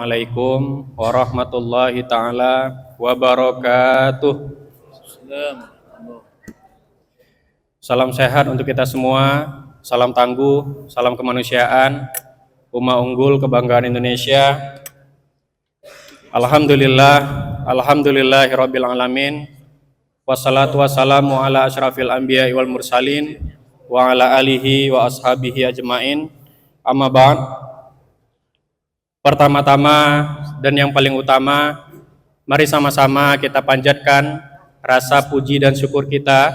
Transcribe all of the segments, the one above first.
Assalamualaikum warahmatullahi ta'ala wabarakatuh. Salam sehat untuk kita semua, salam tangguh, salam kemanusiaan, ummah unggul kebanggaan Indonesia. Alhamdulillahirabbil alamin. Wassalatu wassalamu ala asyrafil anbiya'i wal mursalin wa ala alihi wa ashabihi ajmain. Amma ba'd. Pertama-tama dan yang paling utama, mari sama-sama kita panjatkan rasa puji dan syukur kita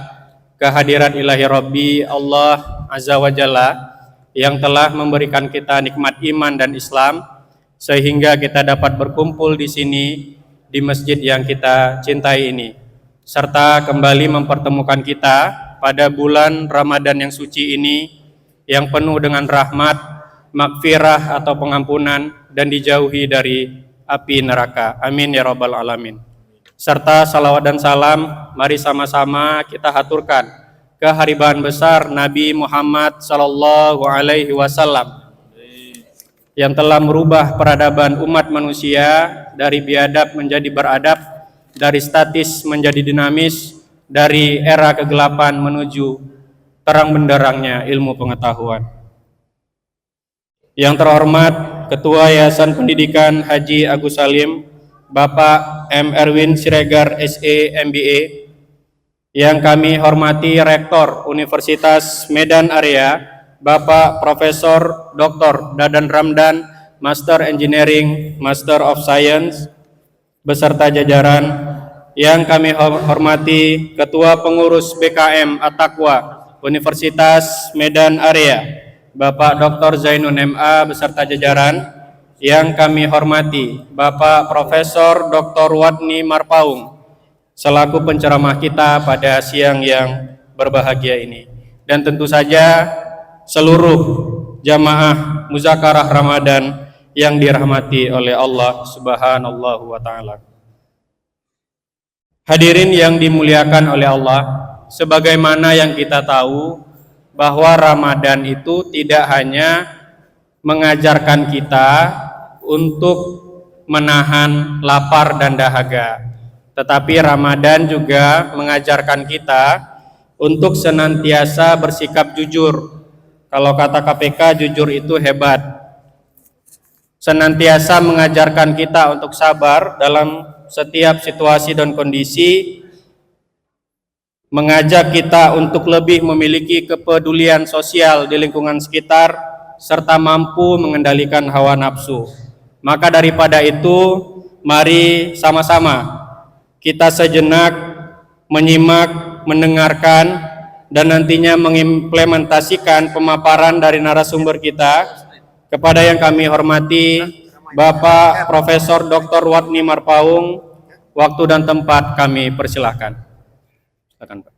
kehadirat ilahi Rabbi Allah Azza wa Jalla yang telah memberikan kita nikmat iman dan Islam sehingga kita dapat berkumpul di sini di masjid yang kita cintai ini, serta kembali mempertemukan kita pada bulan Ramadan yang suci ini yang penuh dengan rahmat, maghfirah atau pengampunan, dan dijauhi dari api neraka. Amin ya rabbal alamin. Serta salawat dan salam mari sama-sama kita haturkan keharibaan besar Nabi Muhammad sallallahu alaihi wasallam yang telah merubah peradaban umat manusia dari biadab menjadi beradab, dari statis menjadi dinamis, dari era kegelapan menuju terang benderangnya ilmu pengetahuan. Yang terhormat Ketua Yayasan Pendidikan Haji Agus Salim, Bapak M. Erwin Siregar SE MBA, yang kami hormati Rektor Universitas Medan Area, Bapak Profesor Dr. Dadan Ramdan, Master Engineering, Master of Science, beserta jajaran. Yang kami hormati Ketua Pengurus BKM At-Taqwa Universitas Medan Area, Bapak Dr. Zainun MA beserta jajaran. Yang kami hormati Bapak Profesor Dr. Wadni Marpaung selaku penceramah kita pada siang yang berbahagia ini, dan tentu saja seluruh jamaah muzakarah Ramadan yang dirahmati oleh Allah Subhanahu wa taala. Hadirin yang dimuliakan oleh Allah, sebagaimana yang kita tahu bahwa Ramadan itu tidak hanya mengajarkan kita untuk menahan lapar dan dahaga, tetapi Ramadan juga mengajarkan kita untuk senantiasa bersikap jujur. Kalau kata KPK, jujur itu hebat. Senantiasa mengajarkan kita untuk sabar dalam setiap situasi dan kondisi, mengajak kita untuk lebih memiliki kepedulian sosial di lingkungan sekitar, serta mampu mengendalikan hawa nafsu. Maka daripada itu, mari sama-sama kita sejenak menyimak, mendengarkan, dan nantinya mengimplementasikan pemaparan dari narasumber kita. Kepada yang kami hormati Bapak Profesor Dr. Wadni Marpaung, waktu dan tempat kami persilahkan. Silakan, Pak.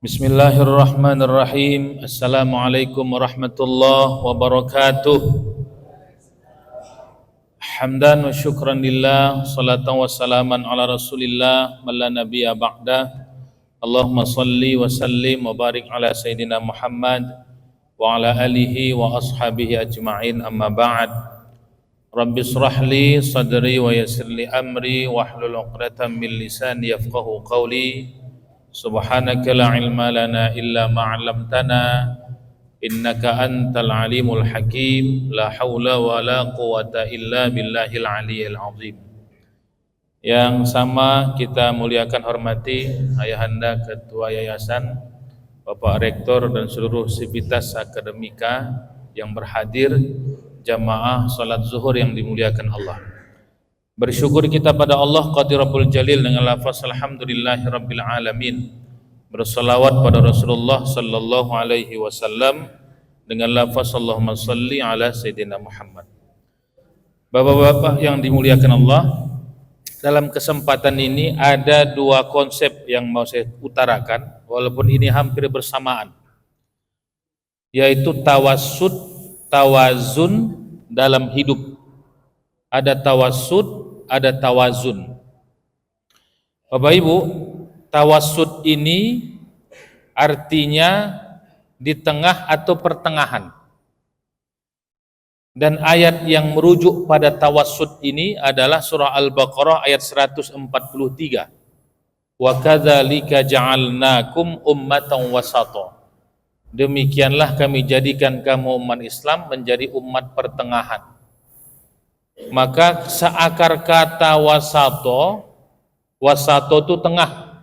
Bismillahirrahmanirrahim. Assalamualaikum warahmatullahi wabarakatuh. Hamdan wa syukran lillah, salatan wa salaman ala rasulillah, man la nabiyya ba'dah. Allahumma salli wa sallim wa barik ala sayyidina Muhammad wa ala alihi wa ashabihi ajma'in, amma ba'd. Rabbi shrah li sadri wa yassir li amri wahlul 'uqdatam min lisani yafqahu qawli. Subhanaka la ilma lana illa ma 'allamtana innaka antal alimul hakim. La haula wa la quwata illa billahil aliyyil azim. Yang sama kita muliakan, hormati Ayahanda Ketua Yayasan, Bapak Rektor, dan seluruh sivitas akademika yang berhadir, jamaah salat zuhur yang dimuliakan Allah. Bersyukur kita pada Allah Qadirabul Jalil dengan lafaz alhamdulillahi rabbil alamin. Bersalawat pada Rasulullah sallallahu alaihi wasallam dengan lafaz Allahumma salli ala sayyidina Muhammad. Bapak-bapak yang dimuliakan Allah, dalam kesempatan ini ada dua konsep yang mau saya utarakan, walaupun ini hampir bersamaan, yaitu tawassut, tawazun dalam hidup. Ada tawassut, ada tawazun. Bapak Ibu, tawassut ini artinya di tengah atau pertengahan. Dan ayat yang merujuk pada tawassut ini adalah surah Al-Baqarah ayat 143. Wa kadzalika ja'alnakum ummatan wasata. Demikianlah kami jadikan kamu umat Islam menjadi umat pertengahan. Maka seakar kata wasato itu tengah.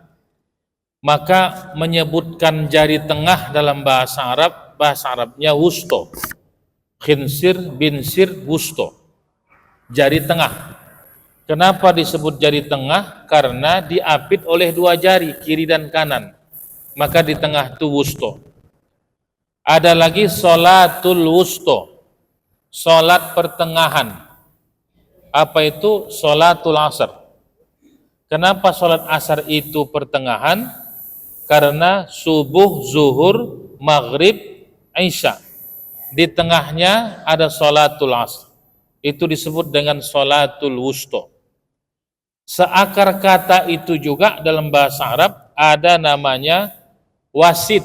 Maka menyebutkan jari tengah dalam bahasa Arabnya wusto. Khinsir, binsir, wusto. Jari tengah. Kenapa disebut jari tengah? Karena diapit oleh dua jari, kiri dan kanan. Maka di tengah itu wusto. Ada lagi sholatul wusto, sholat pertengahan. Apa itu? Sholatul asar. Kenapa sholat asar itu pertengahan? Karena subuh, zuhur, maghrib, isya. Di tengahnya ada sholatul asar. Itu disebut dengan sholatul wusto. Seakar kata itu juga dalam bahasa Arab ada namanya wasit.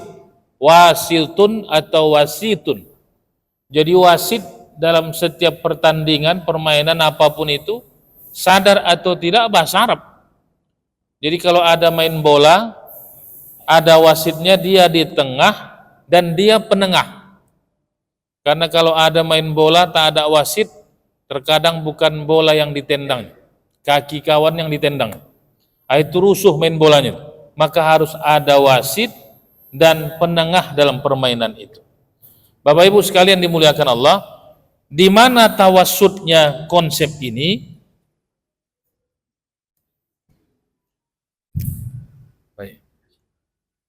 Wasiltun atau wasitun. Jadi wasit dalam setiap pertandingan, permainan apapun itu, sadar atau tidak bahasa Arab. Jadi kalau ada main bola, ada wasitnya, dia di tengah dan dia penengah. Karena kalau ada main bola tak ada wasit, terkadang bukan bola yang ditendang, kaki kawan yang ditendang. Itu rusuh main bolanya. Maka harus ada wasit dan penengah dalam permainan itu. Bapak Ibu sekalian dimuliakan Allah, di mana tawassutnya konsep ini?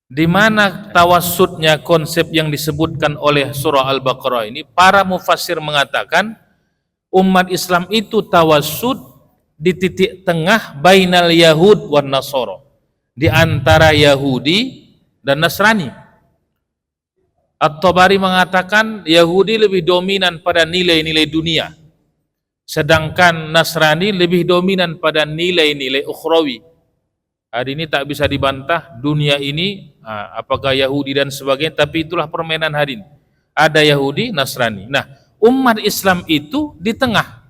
Di mana tawassutnya konsep yang disebutkan oleh surah Al-Baqarah ini? Para mufassir mengatakan umat Islam itu tawassut di titik tengah bainal Yahud wan Nasara, di antara Yahudi dan Nasrani. At-Tabari mengatakan Yahudi lebih dominan pada nilai-nilai dunia, sedangkan Nasrani lebih dominan pada nilai-nilai ukhrawi. Hari ini tak bisa dibantah dunia ini, apakah Yahudi dan sebagainya, tapi itulah permainan hari ini. Ada Yahudi, Nasrani. Nah, umat Islam itu di tengah.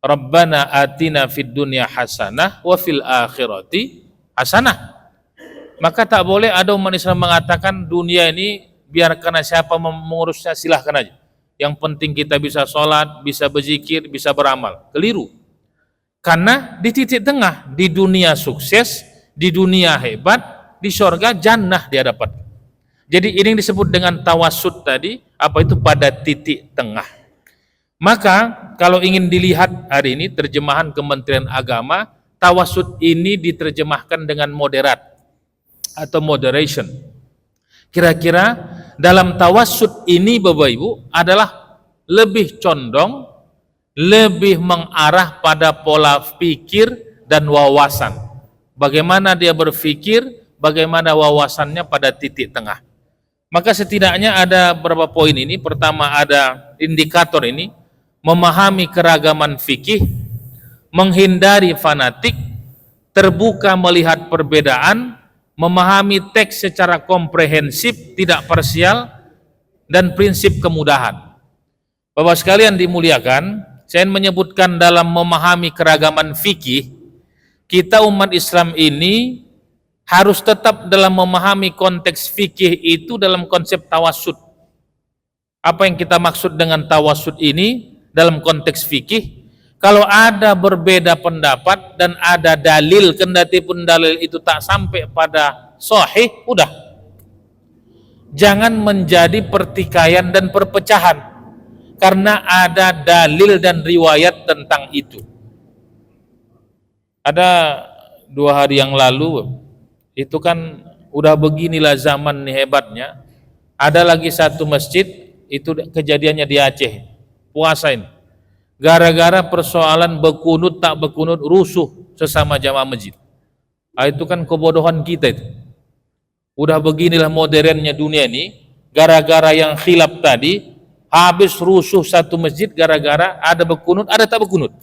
Rabbana atina fid dunya hasanah wa fil akhirati hasanah. Maka tak boleh ada umat Islam mengatakan dunia ini biarkan siapa mengurusnya, silahkan aja. Yang penting kita bisa sholat, bisa berzikir, bisa beramal. Keliru. Karena di titik tengah, di dunia sukses, di dunia hebat, di surga jannah dia dapat. Jadi ini yang disebut dengan tawassut tadi, apa itu? Pada titik tengah. Maka kalau ingin dilihat hari ini terjemahan Kementerian Agama, tawassut ini diterjemahkan dengan moderat atau moderation. Kira-kira dalam tawassut ini Bapak Ibu adalah lebih condong, lebih mengarah pada pola pikir dan wawasan. Bagaimana dia berpikir, bagaimana wawasannya pada titik tengah. Maka setidaknya ada beberapa poin ini. Pertama ada indikator ini, memahami keragaman fikih, menghindari fanatik, terbuka melihat perbedaan, memahami teks secara komprehensif, tidak parsial, dan prinsip kemudahan. Bapak sekalian dimuliakan, saya menyebutkan dalam memahami keragaman fikih, kita umat Islam ini harus tetap dalam memahami konteks fikih itu dalam konsep tawassut. Apa yang kita maksud dengan tawassut ini dalam konteks fikih? Kalau ada berbeda pendapat dan ada dalil, kendati pun dalil itu tak sampai pada sahih, udah. Jangan menjadi pertikaian dan perpecahan, karena ada dalil dan riwayat tentang itu. Ada 2 hari yang lalu, itu kan udah beginilah zaman nih hebatnya. Ada lagi satu masjid, itu kejadiannya di Aceh, puasa ini. Gara-gara persoalan bekunut tak bekunut, rusuh sesama jamaah masjid. Itu kan kebodohan kita itu. Udah beginilah modernnya dunia ini, gara-gara yang khilaf tadi, habis rusuh satu masjid gara-gara ada bekunut, ada tak bekunut.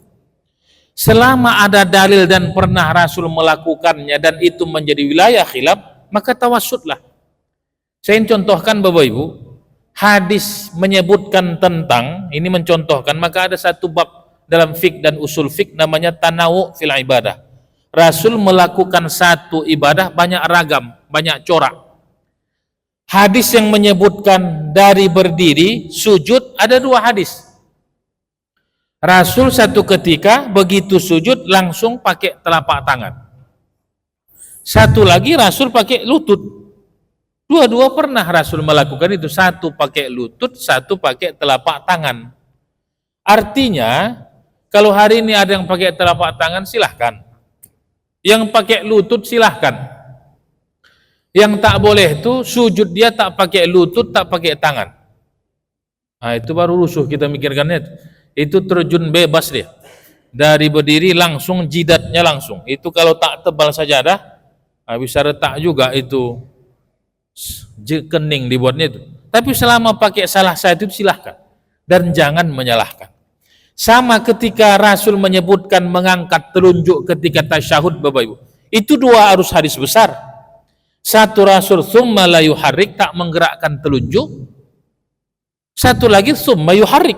Selama ada dalil dan pernah Rasul melakukannya dan itu menjadi wilayah khilaf, maka tawassutlah. Saya contohkan Bapak Ibu, hadis menyebutkan tentang, ini mencontohkan, maka ada satu bab dalam fik dan usul fik namanya tanawu fil ibadah. Rasul melakukan satu ibadah banyak ragam, banyak corak. Hadis yang menyebutkan dari berdiri, sujud, ada dua hadis. Rasul satu ketika begitu sujud langsung pakai telapak tangan. Satu lagi Rasul pakai lutut. Dua-dua pernah Rasul melakukan itu. Satu pakai lutut, satu pakai telapak tangan. Artinya, kalau hari ini ada yang pakai telapak tangan, silahkan. Yang pakai lutut, silahkan. Yang tak boleh itu sujud dia tak pakai lutut, tak pakai tangan. Nah, itu baru rusuh kita mikirkannya. Itu terjun bebas dia. Dari berdiri langsung jidatnya langsung. Itu kalau tak tebal sajadah, bisa retak juga itu kening dibuatnya itu. Tapi selama pakai salah satu itu silahkan. Dan jangan menyalahkan. Sama ketika Rasul menyebutkan mengangkat telunjuk ketika tasyahud Bapak Ibu. Itu dua arus hadis besar. Satu Rasul summa la yuharrik, tak menggerakkan telunjuk. Satu lagi summa yuharrik.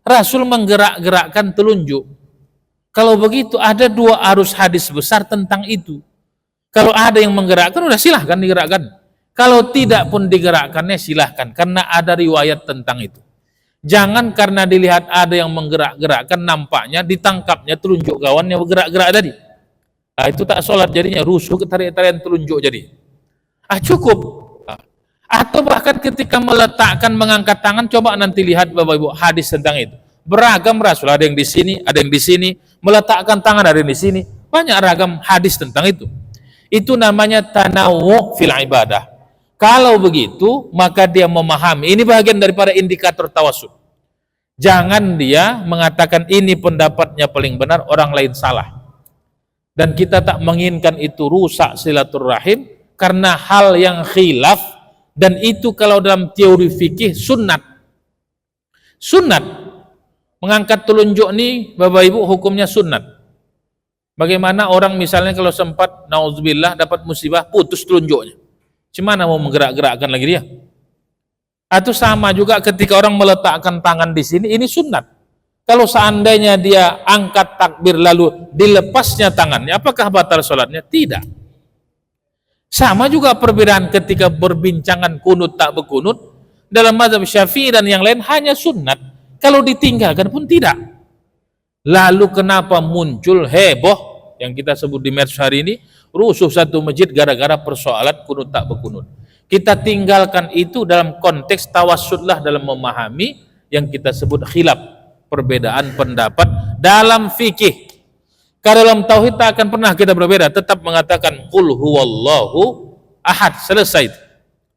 Rasul menggerak-gerakkan telunjuk. Kalau begitu ada dua arus hadis besar tentang itu. Kalau ada yang menggerakkan, udah silahkan digerakkan. Kalau tidak pun digerakkannya silahkan, karena ada riwayat tentang itu. Jangan karena dilihat ada yang menggerak-gerakkan, nampaknya ditangkapnya telunjuk kawannya bergerak-gerak tadi. Nah, itu tak sholat jadinya, rusuh tarik-tarian telunjuk jadi. Cukup. Atau bahkan ketika meletakkan mengangkat tangan, coba nanti lihat Bapak Ibu hadis tentang itu. Beragam Rasul, ada yang di sini, ada yang di sini, meletakkan tangan ada yang di sini. Banyak ragam hadis tentang itu. Itu namanya tanawu fil ibadah. Kalau begitu, maka dia memahami. Ini bagian daripada indikator tawasul. Jangan dia mengatakan ini pendapatnya paling benar, orang lain salah. Dan kita tak menginginkan itu rusak silaturahim karena hal yang khilaf. Dan itu kalau dalam teori fikih sunnat. Sunnat. Mengangkat telunjuk ini Bapak Ibu hukumnya sunnat. Bagaimana orang misalnya kalau sempat nauzubillah dapat musibah putus telunjuknya. Gimana mau menggerak-gerakkan lagi dia? Atau sama juga ketika orang meletakkan tangan di sini, ini sunnat. Kalau seandainya dia angkat takbir lalu dilepasnya tangannya, apakah batal sholatnya? Tidak. Sama juga perbedaan ketika berbincangan kunut tak berkunut dalam mazhab Syafi'i dan yang lain hanya sunnat. Kalau ditinggalkan pun tidak. Lalu kenapa muncul heboh yang kita sebut di medsos hari ini, rusuh satu masjid gara-gara persoalan kunut tak berkunut. Kita tinggalkan itu dalam konteks tawassutlah dalam memahami yang kita sebut khilaf, perbedaan pendapat dalam fikih. Karena dalam tauhid tak akan pernah kita berbeda, tetap mengatakan qul huwallahu ahad, selesai.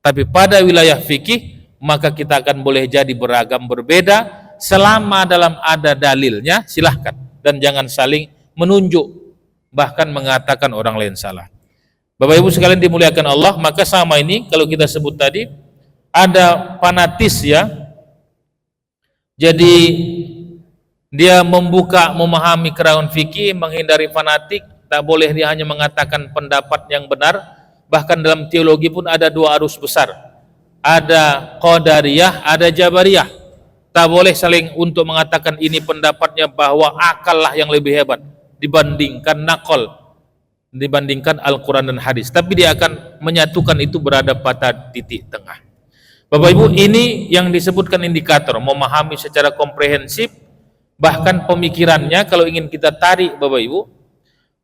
Tapi pada wilayah fikih maka kita akan boleh jadi beragam berbeda selama dalam ada dalilnya, silahkan, dan jangan saling menunjuk bahkan mengatakan orang lain salah. Bapak Ibu sekalian dimuliakan Allah, maka sama ini kalau kita sebut tadi ada fanatis ya. Jadi dia membuka, memahami keraguan fikih, menghindari fanatik, tak boleh dia hanya mengatakan pendapat yang benar. Bahkan dalam teologi pun ada dua arus besar. Ada Qadariyah, ada Jabariyah. Tak boleh saling untuk mengatakan ini pendapatnya bahwa akal lah yang lebih hebat dibandingkan nakol, dibandingkan Al-Quran dan hadis. Tapi dia akan menyatukan itu berada pada titik tengah. Bapak Ibu, ini yang disebutkan indikator, memahami secara komprehensif. Bahkan pemikirannya kalau ingin kita tarik Bapak Ibu,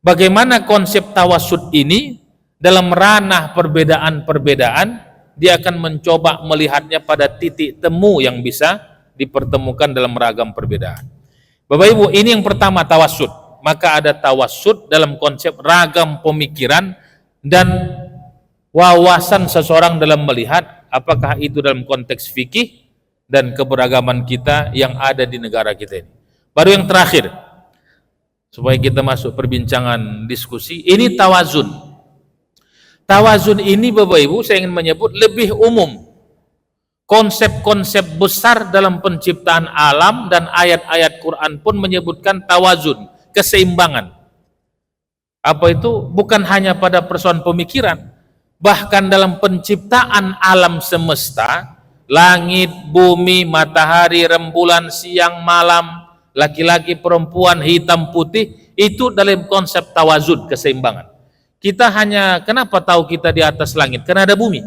bagaimana konsep tawassut ini dalam ranah perbedaan-perbedaan, dia akan mencoba melihatnya pada titik temu yang bisa dipertemukan dalam ragam perbedaan. Bapak Ibu, ini yang pertama tawassut. Maka ada tawassut dalam konsep ragam pemikiran dan wawasan seseorang dalam melihat apakah itu dalam konteks fikih dan keberagaman kita yang ada di negara kita ini. Baru yang terakhir, supaya kita masuk perbincangan diskusi, ini tawazun. Tawazun ini Bapak Ibu saya ingin menyebut lebih umum. Konsep-konsep besar dalam penciptaan alam dan ayat-ayat Quran pun menyebutkan tawazun. keseimbangan. Apa itu? Bukan hanya pada persoalan pemikiran, bahkan dalam penciptaan alam semesta, langit, bumi, matahari, rembulan, siang, malam, laki-laki, perempuan, hitam, putih, itu dalam konsep tawazun, keseimbangan. Kita hanya, kenapa tahu kita di atas langit? Karena ada bumi.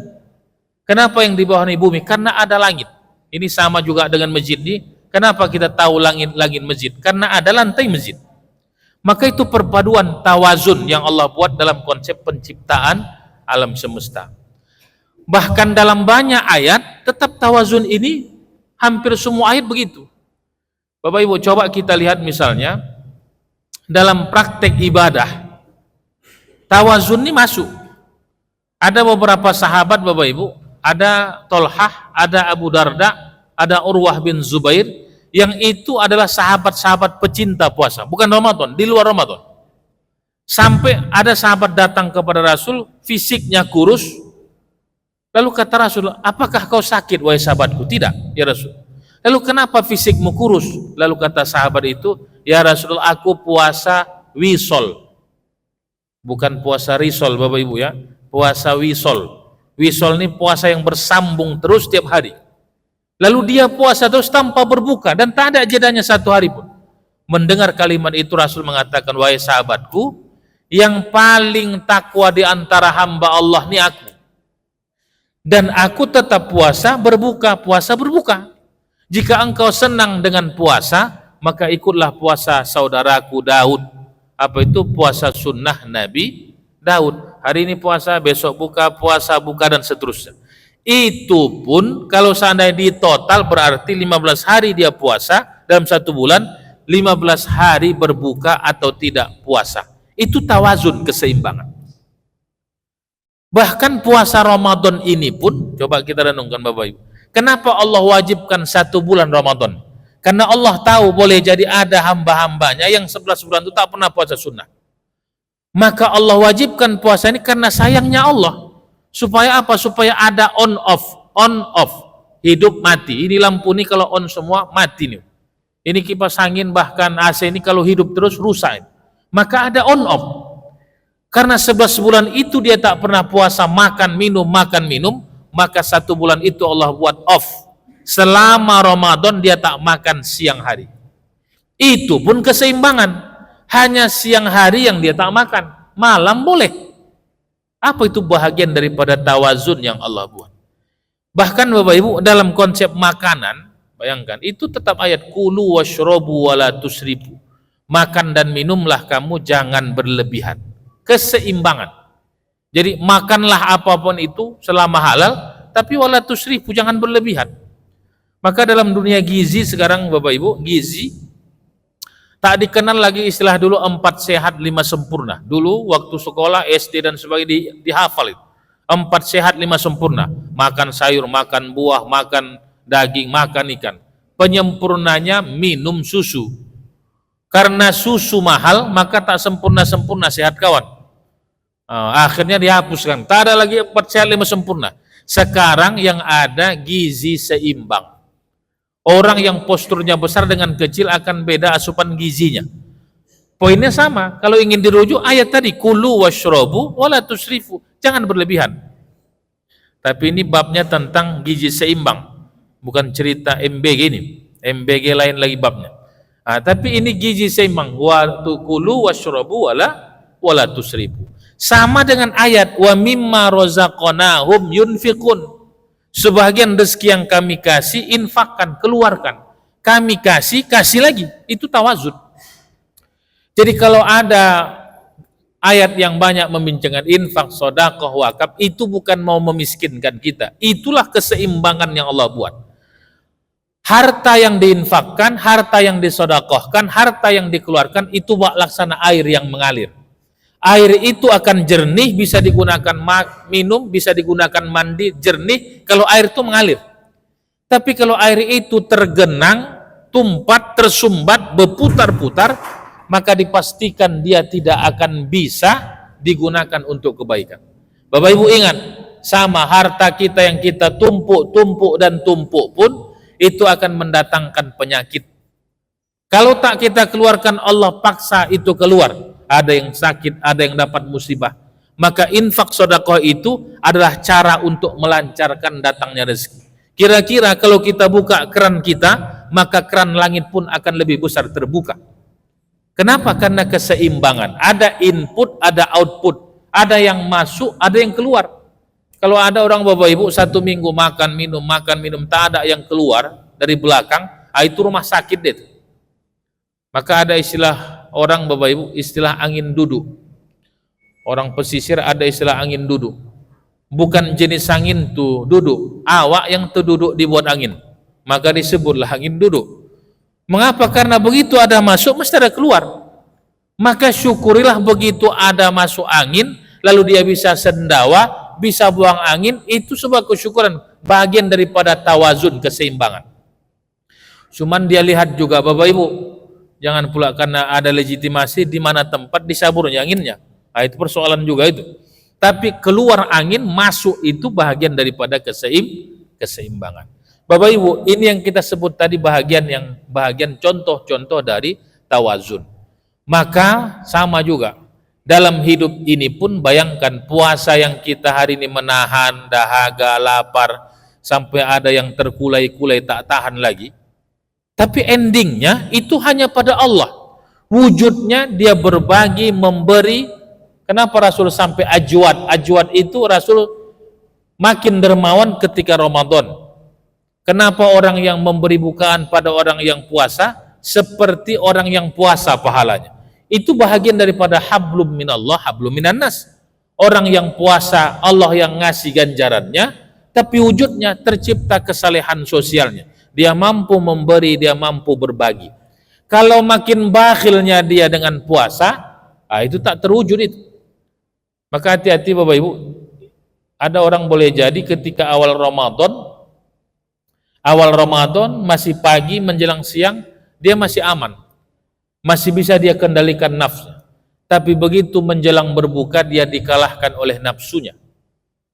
Kenapa yang di bawah ini bumi? Karena ada langit. Ini sama juga dengan masjid ini. Kenapa kita tahu langit masjid? Karena ada lantai masjid. Maka itu perpaduan tawazun yang Allah buat dalam konsep penciptaan alam semesta. Bahkan dalam banyak ayat tetap tawazun ini, hampir semua ayat begitu. Bapak Ibu, coba kita lihat misalnya dalam praktek ibadah, tawazun ini masuk. Ada beberapa sahabat Bapak Ibu, ada Tolhah, ada Abu Darda, ada Urwah bin Zubair, yang itu adalah sahabat-sahabat pecinta puasa, bukan Ramadan, di luar Ramadan. Sampai ada sahabat datang kepada Rasul, fisiknya kurus. Lalu kata Rasul, apakah kau sakit wahai sahabatku? Tidak, ya Rasul. Lalu kenapa fisikmu kurus? Lalu kata sahabat itu, ya Rasul, aku puasa wisol. Bukan puasa risol Bapak Ibu ya, puasa wisol. Wisol ini puasa yang bersambung terus setiap hari. Lalu dia puasa terus tanpa berbuka dan tak ada jedanya satu hari pun. Mendengar kalimat itu Rasul mengatakan, wahai sahabatku, yang paling takwa di antara hamba Allah ini aku. Dan aku tetap puasa berbuka. Jika engkau senang dengan puasa, maka ikutlah puasa saudaraku Daud. Apa itu? Puasa sunnah Nabi Daud. Hari ini puasa, besok buka, puasa buka, dan seterusnya. Itu pun kalau seandainya di total berarti 15 hari dia puasa dalam satu bulan, 15 hari berbuka atau tidak puasa. Itu tawazun, keseimbangan. Bahkan puasa Ramadan ini pun, coba kita renungkan Bapak Ibu, kenapa Allah wajibkan 1 bulan Ramadan? Karena Allah tahu boleh jadi ada hamba-hambanya yang 11 bulan itu tak pernah puasa sunnah. Maka Allah wajibkan puasa ini karena sayangnya Allah. Supaya apa? Supaya ada on off, hidup mati. Ini lampu ini kalau on semua mati nih. Ini kipas angin bahkan AC ini kalau hidup terus rusak. Maka ada on off. Karena 11 bulan itu dia tak pernah puasa, makan minum, maka 1 bulan itu Allah buat off. Selama Ramadan dia tak makan siang hari. Itu pun keseimbangan. Hanya siang hari yang dia tak makan, malam boleh. Apa itu bahagian daripada tawazun yang Allah buat? Bahkan Bapak Ibu dalam konsep makanan, bayangkan itu tetap ayat kulu washrobu wala tusrifu. Makan dan minumlah kamu, jangan berlebihan. Keseimbangan. Jadi makanlah apapun itu selama halal, tapi wala tusrifu, jangan berlebihan. Maka dalam dunia gizi sekarang Bapak Ibu, gizi tak dikenal lagi istilah dulu 4 sehat 5 sempurna. Dulu waktu sekolah SD dan sebagainya dihafal itu. 4 sehat 5 sempurna. Makan sayur, makan buah, makan daging, makan ikan. Penyempurnanya minum susu. Karena susu mahal, maka tak sempurna-sempurna sehat kawan. Akhirnya dihapuskan. Tak ada lagi 4 sehat 5 sempurna. Sekarang yang ada gizi seimbang. Orang yang posturnya besar dengan kecil akan beda asupan gizinya. Poinnya sama. Kalau ingin dirujuk ayat tadi, kulu washrobu wala tusrifu, jangan berlebihan. Tapi ini babnya tentang gizi seimbang, bukan cerita MBG ini. MBG lain lagi babnya. Tapi ini gizi seimbang. Wa kulu washrobu wala tusrifu. Sama dengan ayat wa mimma razaqnahum yunfiqun. Sebagian rezeki yang kami kasih, infakkan, keluarkan. Kami kasih lagi. Itu tawazun. Jadi kalau ada ayat yang banyak membincangkan infak, sedekah, wakaf, itu bukan mau memiskinkan kita. Itulah keseimbangan yang Allah buat. Harta yang diinfakkan, harta yang disedekahkan, harta yang dikeluarkan, itu laksana air yang mengalir. Air itu akan jernih, bisa digunakan minum, bisa digunakan mandi, jernih kalau air itu mengalir. Tapi kalau air itu tergenang, tumpat, tersumbat, berputar-putar, maka dipastikan dia tidak akan bisa digunakan untuk kebaikan. Bapak Ibu ingat, sama harta kita yang kita tumpuk pun itu akan mendatangkan penyakit. Kalau tak kita keluarkan, Allah paksa itu keluar. Ada yang sakit, ada yang dapat musibah. Maka infak sedekah itu adalah cara untuk melancarkan datangnya rezeki. Kira-kira kalau kita buka keran kita, maka keran langit pun akan lebih besar terbuka. Kenapa? Karena keseimbangan. Ada input, ada output. Ada yang masuk, ada yang keluar. Kalau ada orang bapak ibu 1 minggu makan minum, tak ada yang keluar dari belakang, itu rumah sakit deh. Maka ada istilah orang bapak ibu, istilah angin duduk. Orang pesisir ada istilah angin duduk. Bukan jenis angin tuh duduk, awak yang terduduk dibuat angin. Maka disebutlah angin duduk. Mengapa? Karena begitu ada masuk, mesti ada keluar. Maka syukurilah begitu ada masuk angin, lalu dia bisa sendawa, bisa buang angin, itu sebuah kesyukuran, bagian daripada tawazun, keseimbangan. Cuman dia lihat juga bapak ibu, jangan pula karena ada legitimasi di mana tempat disaburnya anginnya. Nah, itu persoalan juga itu. Tapi keluar angin, masuk itu bahagian daripada keseimbangan. Bapak Ibu, ini yang kita sebut tadi bahagian contoh-contoh dari tawazun. Maka sama juga dalam hidup ini pun, bayangkan puasa yang kita hari ini menahan dahaga, lapar, sampai ada yang terkulai-kulai tak tahan lagi. Tapi endingnya itu hanya pada Allah. Wujudnya dia berbagi, memberi. Kenapa Rasul sampai ajwad? Ajwad itu Rasul makin dermawan ketika Ramadan. Kenapa orang yang memberi bukaan pada orang yang puasa seperti orang yang puasa pahalanya? Itu bahagian daripada hablum minallah, hablum minannas. Orang yang puasa, Allah yang ngasih ganjarannya, tapi wujudnya tercipta kesalehan sosialnya. Dia mampu memberi, dia mampu berbagi. Kalau makin bakhilnya dia dengan puasa, itu tak terwujud itu. Maka hati-hati Bapak Ibu. Ada orang boleh jadi ketika awal Ramadan masih pagi menjelang siang, dia masih aman. Masih bisa dia kendalikan nafsunya. Tapi begitu menjelang berbuka, dia dikalahkan oleh nafsunya.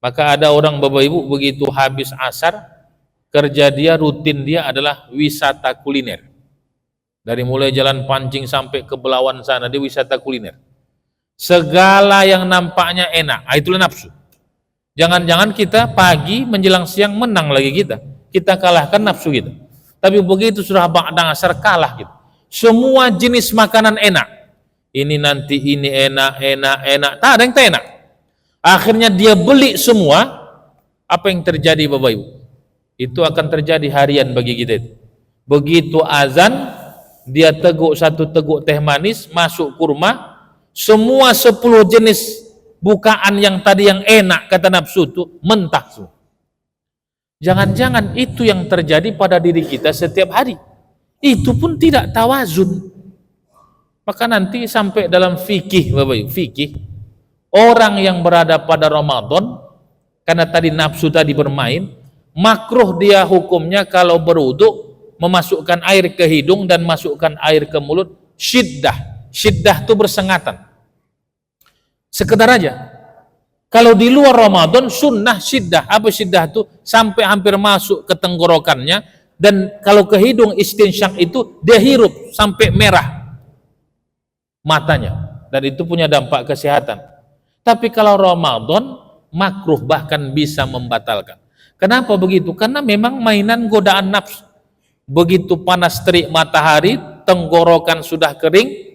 Maka ada orang Bapak Ibu begitu habis asar, kerja dia, rutin dia adalah wisata kuliner. Dari mulai jalan pancing sampai ke Belawan sana, dia wisata kuliner. Segala yang nampaknya enak, itulah nafsu. Jangan-jangan kita pagi menjelang siang menang lagi kita kalahkan nafsu kita. Tapi begitu sudah ba'da asar, kalah kita. Semua jenis makanan enak. Ini nanti ini enak, tak ada yang tak enak. Akhirnya dia beli semua. Apa yang terjadi Bapak Ibu? Itu akan terjadi harian bagi kita itu. Begitu azan, dia teguk satu teguk teh manis, masuk kurma, semua 10 jenis bukaan yang tadi yang enak kata nafsu itu mentah semua. Jangan-jangan itu yang terjadi pada diri kita setiap hari. Itu pun tidak tawazun. Maka nanti sampai dalam fikih Bapak Ibu, fikih, orang yang berada pada Ramadan karena tadi nafsu tadi bermain, makruh dia hukumnya kalau berwudu memasukkan air ke hidung dan masukkan air ke mulut, syiddah itu bersengatan. Sekedar aja. Kalau di luar Ramadan sunnah syiddah. Apa syiddah itu? Sampai hampir masuk ke tenggorokannya, dan kalau ke hidung istinsyak itu dia hirup sampai merah matanya, dan itu punya dampak kesehatan. Tapi kalau Ramadan makruh, bahkan bisa membatalkan. Kenapa begitu? Karena memang mainan godaan nafsu. Begitu panas terik matahari, tenggorokan sudah kering.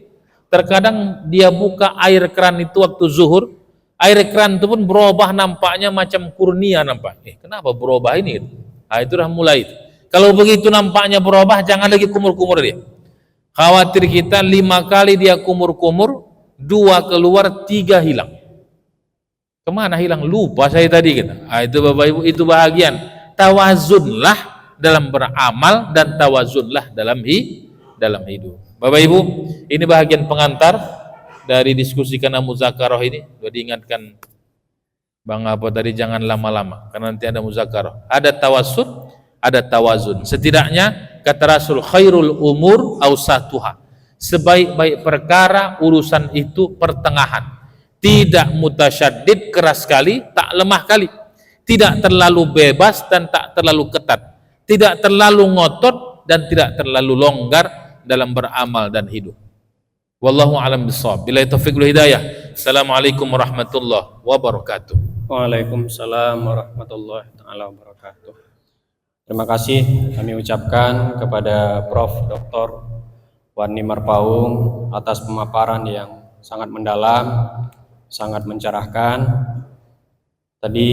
Terkadang dia buka air keran itu waktu zuhur, air keran itu pun berubah nampaknya macam kurnia nampak. Kenapa berubah ini? Itu dah mulai. Kalau begitu nampaknya berubah, jangan lagi kumur-kumur dia. Khawatir kita 5 kali dia kumur-kumur, 2 keluar, 3 hilang. Kemana hilang? Lupa saya tadi kita. Itu Bapak Ibu, itu bahagian. Tawazunlah dalam beramal dan tawazunlah dalam hidup. Bapak Ibu, ini bahagian pengantar dari diskusi karena muzakarah ini. Sudah diingatkan Bang apa tadi, jangan lama-lama karena nanti ada muzakarah. Ada tawassul, ada tawazun. Setidaknya kata Rasul, khairul umur awsatuha. Sebaik-baik perkara urusan itu pertengahan. Tidak mutasyaddid keras kali, tak lemah kali. Tidak terlalu bebas dan tak terlalu ketat. Tidak terlalu ngotot dan tidak terlalu longgar. dalam beramal dan hidup. Wallahu a'lam bishawab. Billahi taufiq wal hidayah. Assalamualaikum warahmatullahi wabarakatuh. Waalaikumsalam warahmatullahi taala wabarakatuh. Terima kasih kami ucapkan kepada Prof. Dr. Wani Marpaung atas pemaparan yang sangat mendalam, sangat mencerahkan. Tadi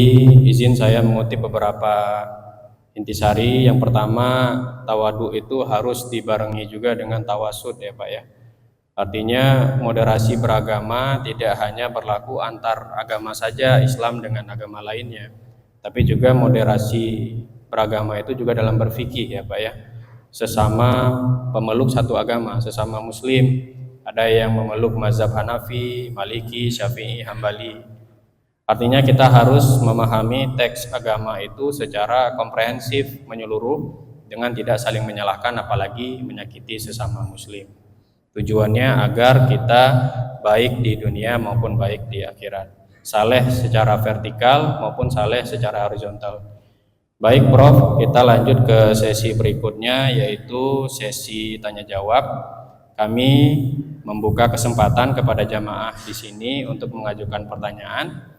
izin saya mengutip beberapa intisari. Yang pertama, tawadu itu harus dibarengi juga dengan tawasud ya Pak ya. Artinya moderasi beragama tidak hanya berlaku antar agama saja, Islam dengan agama lainnya, tapi juga moderasi beragama itu juga dalam berfikih ya Pak ya. Sesama pemeluk satu agama, sesama muslim, ada yang memeluk mazhab Hanafi, Maliki, Syafi'i, Hambali. Artinya kita harus memahami teks agama itu secara komprehensif, menyeluruh, dengan tidak saling menyalahkan apalagi menyakiti sesama muslim. Tujuannya agar kita baik di dunia maupun baik di akhirat, saleh secara vertikal maupun saleh secara horizontal. Baik Prof, kita lanjut ke sesi berikutnya, yaitu sesi tanya jawab. Kami membuka kesempatan kepada jamaah di sini untuk mengajukan pertanyaan.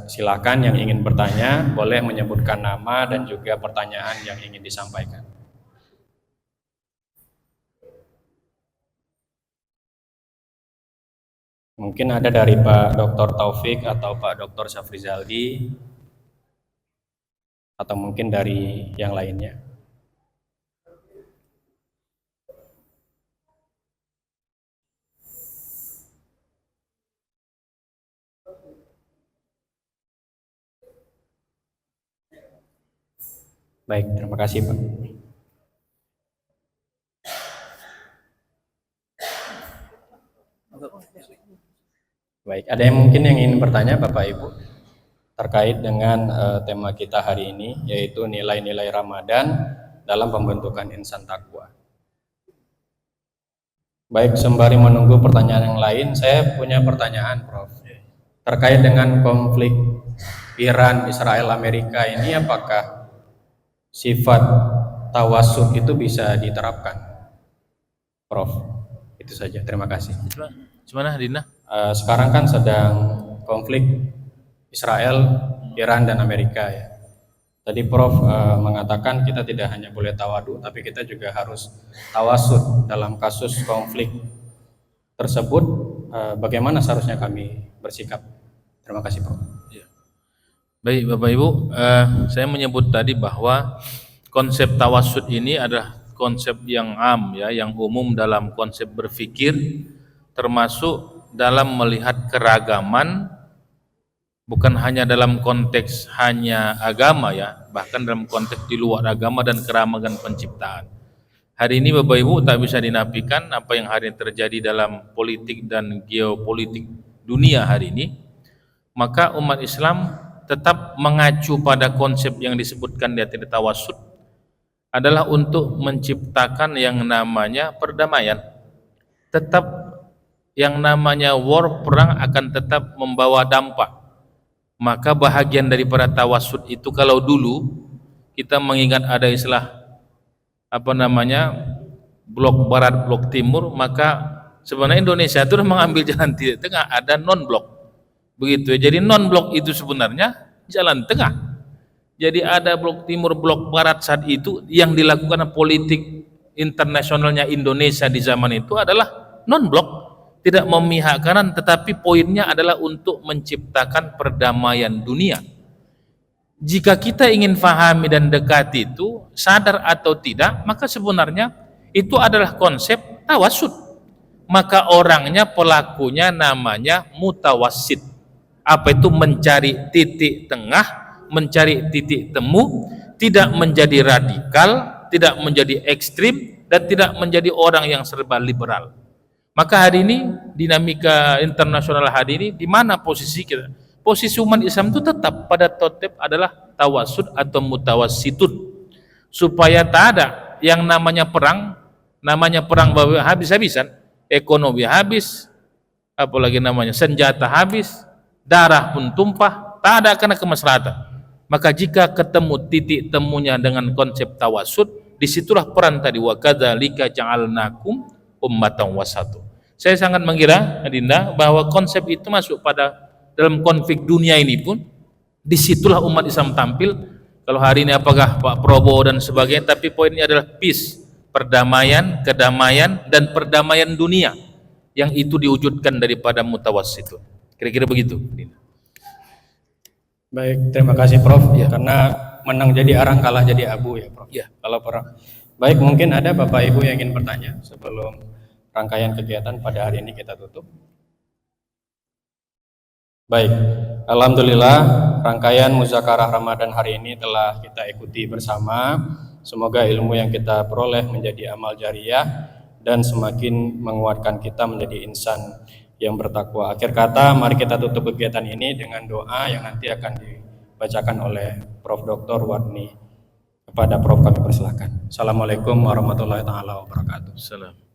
Silakan yang ingin bertanya boleh menyebutkan nama dan juga pertanyaan yang ingin disampaikan. Mungkin ada dari Pak Dr. Taufik atau Pak Dr. Syafrizaldi, atau mungkin dari yang lainnya. Baik, terima kasih Pak. Baik, ada yang mungkin yang ingin bertanya Bapak Ibu terkait dengan tema kita hari ini, yaitu nilai-nilai Ramadan dalam pembentukan insan takwa. Baik, sembari menunggu pertanyaan yang lain, saya punya pertanyaan Prof. Terkait dengan konflik Iran, Israel, Amerika ini, apakah sifat tawasud itu bisa diterapkan? Prof, itu saja, terima kasih. Gimana Dina? Sekarang kan sedang konflik Israel, Iran, dan Amerika ya. Tadi Prof mengatakan kita tidak hanya boleh tawadu, tapi kita juga harus tawasud dalam kasus konflik tersebut. Bagaimana seharusnya kami bersikap? Terima kasih Prof. Ya. Baik Bapak Ibu, saya menyebut tadi bahwa konsep tawasud ini adalah konsep yang am ya, yang umum dalam konsep berfikir, termasuk dalam melihat keragaman, bukan hanya dalam konteks hanya agama ya, bahkan dalam konteks di luar agama dan keragaman penciptaan. Hari ini Bapak Ibu tak bisa dinafikan apa yang hari ini terjadi dalam politik dan geopolitik dunia hari ini. Maka umat Islam tetap mengacu pada konsep yang disebutkan di atas tawasud, adalah untuk menciptakan yang namanya perdamaian. Tetap yang namanya war, perang akan tetap membawa dampak. Maka bahagian daripada tawasud itu, kalau dulu kita mengingat ada istilah blok barat, blok timur, maka sebenarnya Indonesia itu mengambil jalan tengah, ada non blok. Begitu ya. Jadi non blok itu sebenarnya jalan tengah. Jadi ada blok timur, blok barat saat itu, yang dilakukan politik internasionalnya Indonesia di zaman itu adalah non blok. Tidak memihak kanan, tetapi poinnya adalah untuk menciptakan perdamaian dunia. Jika kita ingin fahami dan dekati itu, sadar atau tidak, maka sebenarnya itu adalah konsep tawasud. Maka orangnya, pelakunya namanya mutawassid. Apa itu? Mencari titik tengah, mencari titik temu, tidak menjadi radikal, tidak menjadi ekstrim, dan tidak menjadi orang yang serba liberal. Maka hari ini dinamika internasional hari ini, di mana posisi kita? Posisi umat Islam itu tetap pada totep adalah tawasud atau mutawassitun, supaya tak ada yang namanya perang bahwa habis-habisan, ekonomi habis, apalagi namanya senjata habis, darah pun tumpah, tak ada karena kemaslahatan. Maka jika ketemu titik temunya dengan konsep tawasud, disitulah peran tadi wa kadzalika ja'alnakum ummatan wasatu. Saya sangat mengira Adinda bahwa konsep itu masuk pada dalam konflik dunia ini pun, disitulah umat Islam tampil. Kalau hari ini apakah Pak Prabowo dan sebagainya, tapi poinnya adalah peace, perdamaian, kedamaian, dan perdamaian dunia yang itu diwujudkan daripada mutawassitun. Kira-kira begitu. Baik, terima kasih Prof. Ya. Karena menang jadi arang, kalah jadi abu ya Prof. Ya. Kalau perang. Baik, mungkin ada Bapak Ibu yang ingin bertanya sebelum rangkaian kegiatan pada hari ini kita tutup. Baik, alhamdulillah rangkaian muzakarah Ramadan hari ini telah kita ikuti bersama. Semoga ilmu yang kita peroleh menjadi amal jariyah dan semakin menguatkan kita menjadi insan yang bertakwa. Akhir kata, mari kita tutup kegiatan ini dengan doa yang nanti akan dibacakan oleh Prof. Dr. Wadni. Kepada Prof kami persilahkan. Assalamualaikum warahmatullahi wabarakatuh. Salam.